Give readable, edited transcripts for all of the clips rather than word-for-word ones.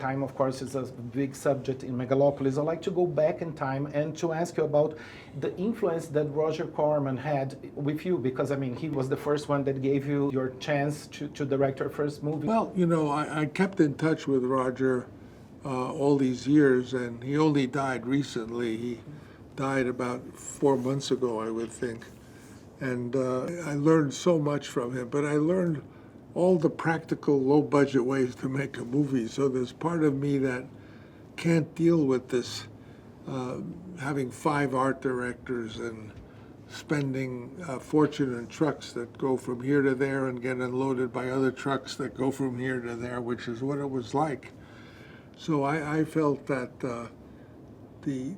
Time, of course, is a big subject in Megalópolis. I'd like to go back in time and to ask you about the influence that Roger Corman had with you, because, I mean, he was the first one that gave you your chance to direct your first movie. Well, I kept in touch with Roger all these years, and he only died recently. He died about 4 months ago, I would think. And I learned so much from him, but I learned all the practical, low-budget ways to make a movie. So there's part of me that can't deal with this, having 5 art directors and spending a fortune in trucks that go from here to there and get unloaded by other trucks that go from here to there, which is what it was like. So I felt that the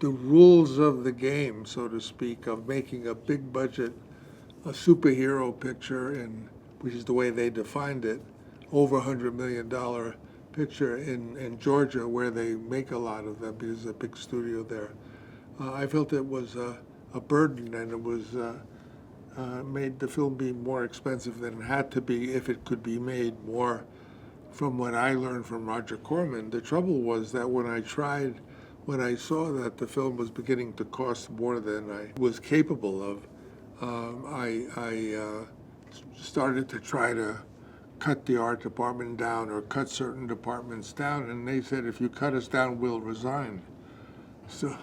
rules of the game, so to speak, of making a big budget, a superhero picture, which is the way they defined it, over $100 million picture in Georgia, where they make a lot of them because there's a big studio there. I felt it was a burden, and it was made the film be more expensive than it had to be if it could be made more. From what I learned from Roger Corman, the trouble was that when I saw that the film was beginning to cost more than I was capable of, I started to try to cut the art department down or cut certain departments down, and they said, if you cut us down, we'll resign. So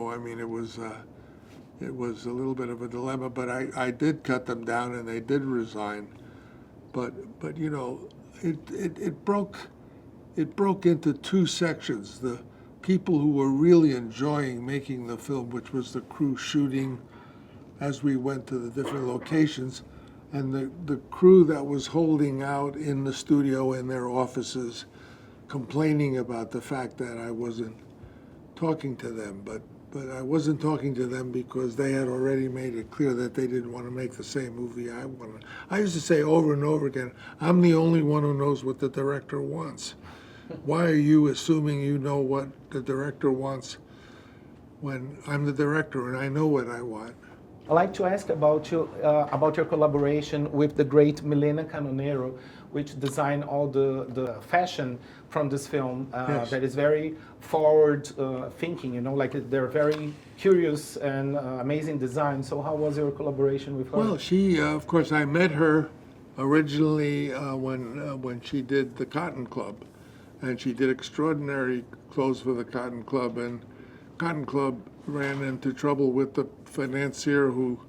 I mean, it was a little bit of a dilemma, but I did cut them down, and they did resign. But it broke into 2 sections. The people who were really enjoying making the film, which was the crew shooting as we went to the different locations, and the crew that was holding out in the studio in their offices, complaining about the fact that I wasn't talking to them. But I wasn't talking to them because they had already made it clear that they didn't want to make the same movie I wanted. I used to say over and over again, I'm the only one who knows what the director wants. Why are you assuming you know what the director wants when I'm the director and I know what I want? I'd like to ask about your collaboration with the great Milena Canonero, which designed all the fashion from this film. Yes. That is very forward thinking, like they're very curious and amazing design. So how was your collaboration with her? Well, she, of course, I met her originally when she did the Cotton Club, and she did extraordinary clothes for the Cotton Club, and Cotton Club ran into trouble with the financier who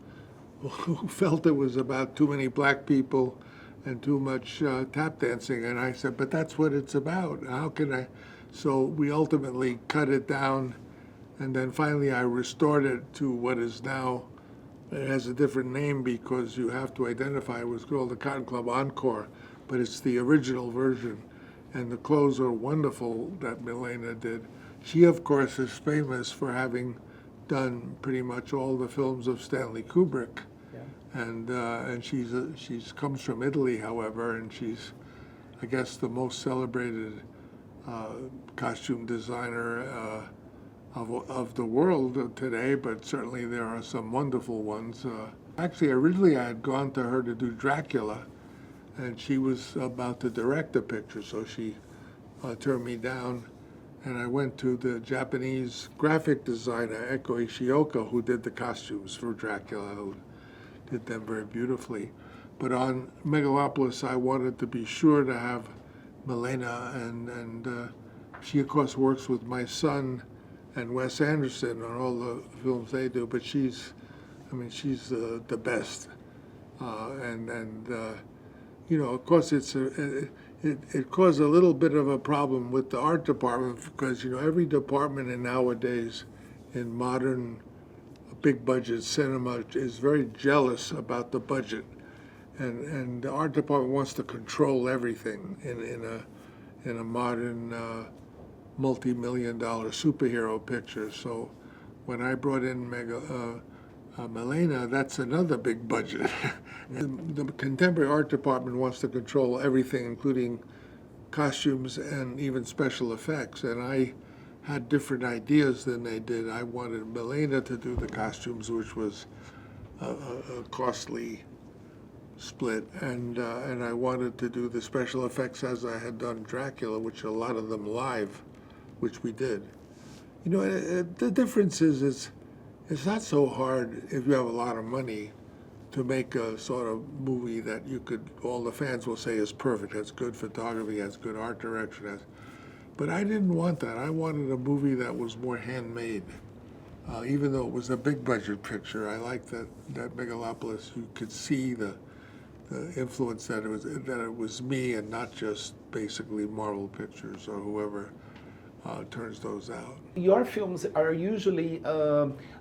felt it was about too many black people and too much tap dancing. And I said, but that's what it's about. How can I? So we ultimately cut it down, and then finally I restored it to what is now, it has a different name because you have to identify, it was called the Cotton Club Encore, but it's the original version. And the clothes are wonderful that Milena did. She, of course, is famous for having done pretty much all the films of Stanley Kubrick. Yeah. And she's comes from Italy, however, and she's, I guess, the most celebrated costume designer of the world today, but certainly there are some wonderful ones. Actually, originally I had gone to her to do Dracula, and she was about to direct the picture, so she turned me down. And I went to the Japanese graphic designer, Eiko Ishioka, who did the costumes for Dracula, who did them very beautifully. But on Megalopolis, I wanted to be sure to have Milena, and she, of course, works with my son and Wes Anderson on all the films they do, but she's the best. Of course, it caused a little bit of a problem with the art department because, every department nowadays in modern big budget cinema is very jealous about the budget. And the art department wants to control everything in a modern multi-million-dollar superhero picture. So when I brought in Milena, that's another big budget. The contemporary art department wants to control everything, including costumes and even special effects. And I had different ideas than they did. I wanted Milena to do the costumes, which was a costly split, and I wanted to do the special effects as I had done Dracula, which a lot of them live, which we did. You know, the difference is it's not so hard if you have a lot of money to make a sort of movie that all the fans will say is perfect, has good photography, has good art direction, but I didn't want that. I wanted a movie that was more handmade. Even though it was a big budget picture, I liked that Megalopolis. You could see the influence that it was me and not just basically Marvel Pictures or whoever turns those out. Your films are usually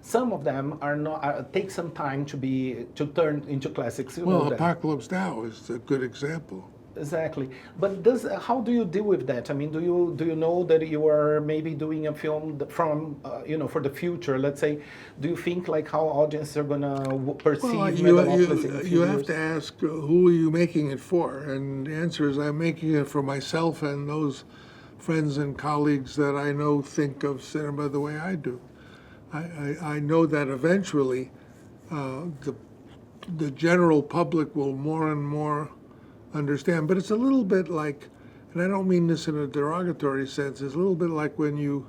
some of them are not take some time to turn into classics. You know that. Apocalypse Now is a good example. Exactly, but how do you deal with that? I mean, do you know that you are maybe doing a film from for the future? Let's say, do you think like how audiences are gonna perceive Megalopolis in a few you years? have to ask who are you making it for, and the answer is I'm making it for myself and those friends and colleagues that I know think of cinema the way I do. I know that eventually the general public will more and more understand, but it's a little bit like, and I don't mean this in a derogatory sense, it's a little bit like when you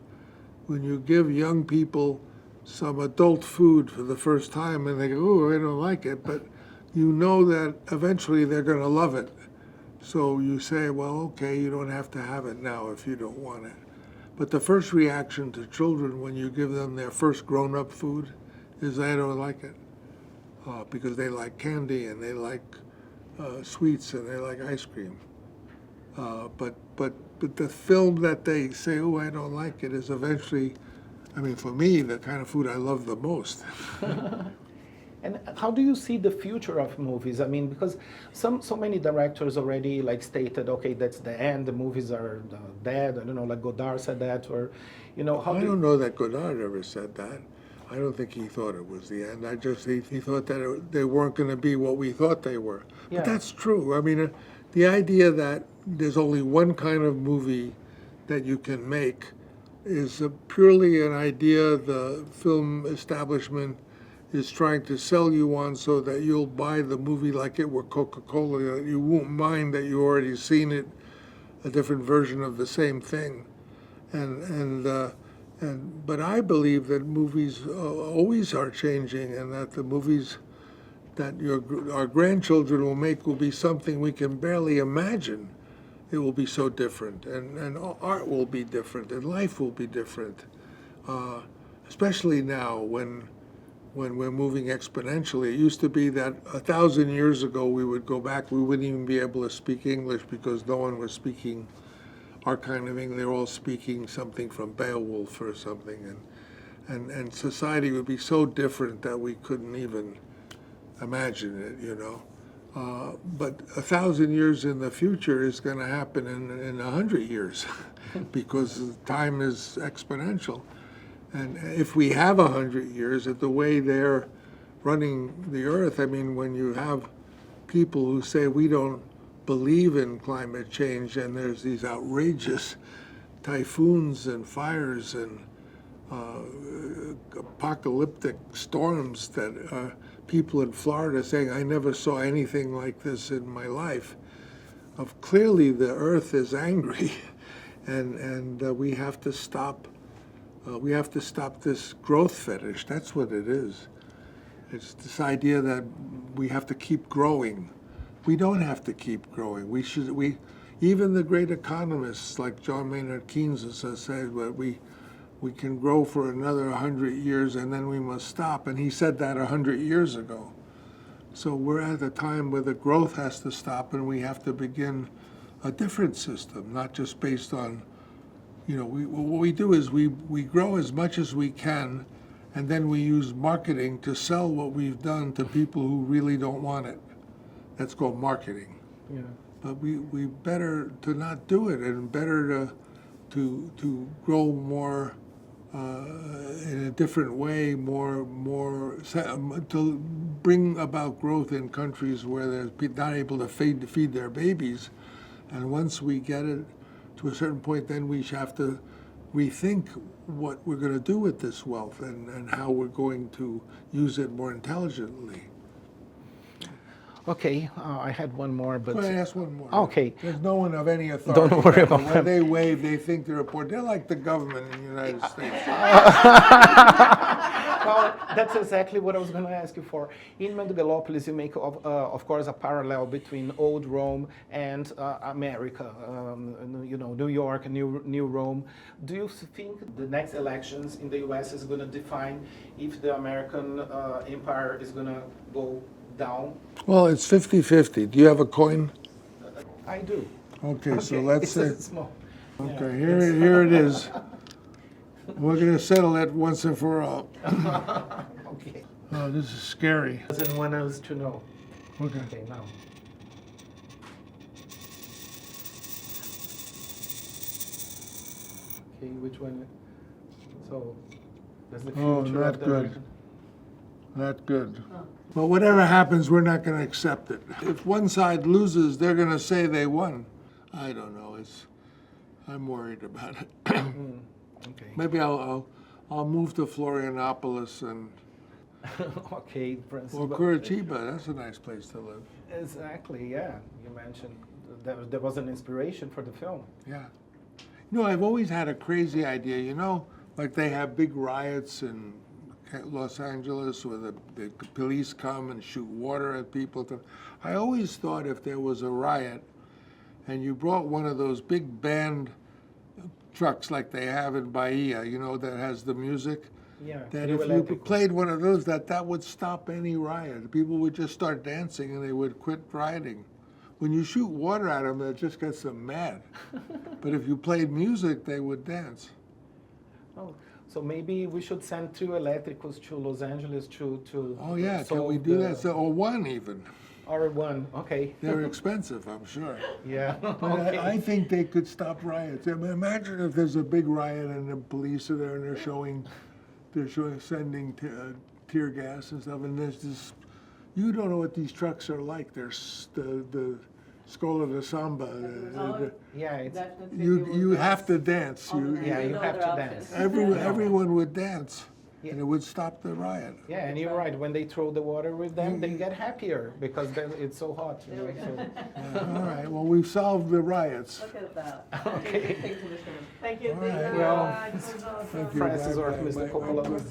give young people some adult food for the first time and they go, oh, I don't like it, but you know that eventually they're going to love it. So you say, well, okay, you don't have to have it now if you don't want it. But the first reaction to children when you give them their first grown-up food is I don't like it, because they like candy and they like sweets and they like ice cream. But the film that they say, oh, I don't like it, is eventually, I mean, for me, the kind of food I love the most. And how do you see the future of movies? I mean, because so many directors already like stated, okay, that's the end. The movies are dead. I don't know, like Godard said that, or how I don't know that Godard ever said that. I don't think he thought it was the end. He thought that they weren't going to be what we thought they were. Yeah. But that's true. I mean, the idea that there's only one kind of movie that you can make is purely an idea the film establishment is trying to sell you on so that you'll buy the movie like it were Coca-Cola. You won't mind that you already seen it, a different version of the same thing. But I believe that movies always are changing, and that the movies that our grandchildren will make will be something we can barely imagine. It will be so different, and art will be different, and life will be different, especially now when we're moving exponentially. It used to be that 1,000 years ago we would go back, we wouldn't even be able to speak English because no one was speaking our kind of English. They're all speaking something from Beowulf or something, and society would be so different that we couldn't even imagine it, But 1,000 years in the future is going to happen in 100 years because time is exponential. And if we have 100 years, at the way they're running the earth, I mean, when you have people who say we don't believe in climate change and there's these outrageous typhoons and fires and apocalyptic storms that people in Florida saying, I never saw anything like this in my life. Clearly the earth is angry and we have to stop. We have to stop this growth fetish. That's what it is. It's this idea that we have to keep growing. We don't have to keep growing. Even the great economists like John Maynard Keynes has said that we can grow for another 100 years and then we must stop. And he said that 100 years ago. So we're at a time where the growth has to stop and we have to begin a different system, not just based on, what we do is we grow as much as we can, and then we use marketing to sell what we've done to people who really don't want it. That's called marketing. Yeah. But we better to not do it, and better to grow more in a different way, more to bring about growth in countries where they're not able to feed their babies. And once we get it to a certain point, then we have to rethink what we're going to do with this wealth and how we're going to use it more intelligently. Okay, I had one more, but Go ahead, ask one more. Okay. There's no one of any authority. Don't worry about When that. they wave, they think they're important. They're like the government in the United States. well, that's exactly what I was going to ask you for. In Megalópolis, you make, of course, a parallel between old Rome and America, New York, New Rome. Do you think the next elections in the U.S. is going to define if the American empire is going to go down? Well, it's 50-50. Do you have a coin? I do. Okay, so let's It's say. small. Okay, Yeah, here it is. We're going to settle it once and for all. Okay. Oh, this is scary. Doesn't want us to know. Okay. Okay, now. Okay, which one? So, that's the future Oh, of not the good. American. Not good. But whatever happens, we're not going to accept it. If one side loses, they're going to say they won. I don't know. I'm worried about it. Okay. Maybe I'll move to Florianópolis and Okay, Francis. or but- Curitiba. That's a nice place to live. Exactly, yeah. You mentioned there was an inspiration for the film. Yeah. I've always had a crazy idea. Like they have big riots in Los Angeles where the police come and shoot water at people. I always thought if there was a riot and you brought one of those big band trucks like they have in Bahia, that has the music, Yeah. that new if you electric- played one of those, that would stop any riot. People would just start dancing and they would quit rioting. When you shoot water at them, it just gets them mad. But if you played music, they would dance. Oh, so maybe we should send 2 electricals to Los Angeles to Oh yeah, can solve we do the- that? Or one even. Or one, okay. They're expensive, I'm sure. Yeah, But okay. I think they could stop riots. I mean, imagine if there's a big riot and the police are there and they're sending tear gas and stuff, and there's this. You don't know what these trucks are like. There's the Scola de Samba. Yeah, it's, You have to dance. yeah, you have to dance. Everyone would dance, Yeah. and it would stop the riot. Yeah, and you're right. When they throw the water with them, they get happier because then it's so hot. There we go. Yeah, all right. Well, we've solved the riots. Look at that. Okay. Thank you. All right. Well, Thank you. Francis Bye, or bye, Mr. bye, bye. Coppola.